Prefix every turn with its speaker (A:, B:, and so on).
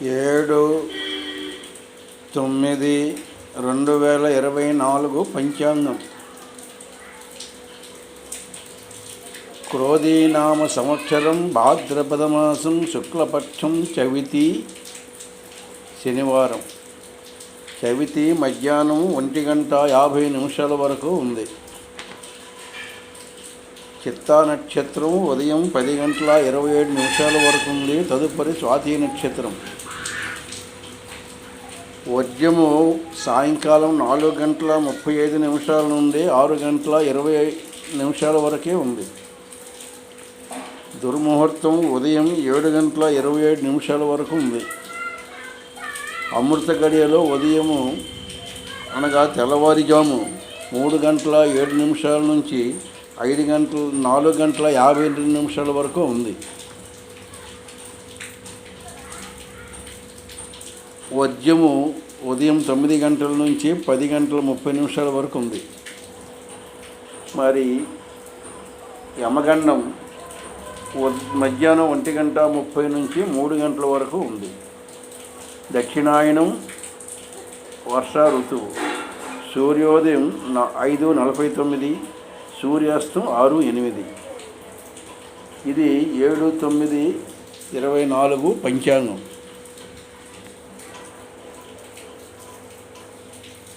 A: 7/9/2024 పంచాంగం. క్రోధీనామ సంవత్సరం, భాద్రపదమాసం, శుక్లపక్షం, చవితి, శనివారం. చవితి మధ్యాహ్నం 1:50 వరకు ఉంది. చిత్తా నక్షత్రం ఉదయం 10:27 వరకు ఉంది. తదుపరి స్వాతి నక్షత్రం. వర్జము సాయంకాలం 4:35 నుండి 6:20 వరకే ఉంది. దుర్ముహూర్తం ఉదయం 7:27 వరకు ఉంది. అమృత గడియలో ఉదయము అనగా తెల్లవారుజాము 3:07 నుంచి 4:52 వరకు ఉంది. వర్జము ఉదయం 9 గంటల నుంచి 10:30 వరకు ఉంది. మరి యమగండం మధ్యాహ్నం 1:30 నుంచి 3 గంటల వరకు ఉంది. దక్షిణాయనం వర్ష ఋతువు. సూర్యోదయం 5:49, సూర్యాస్తం 6:08. ఇది 7/9/24 పంచాంగం.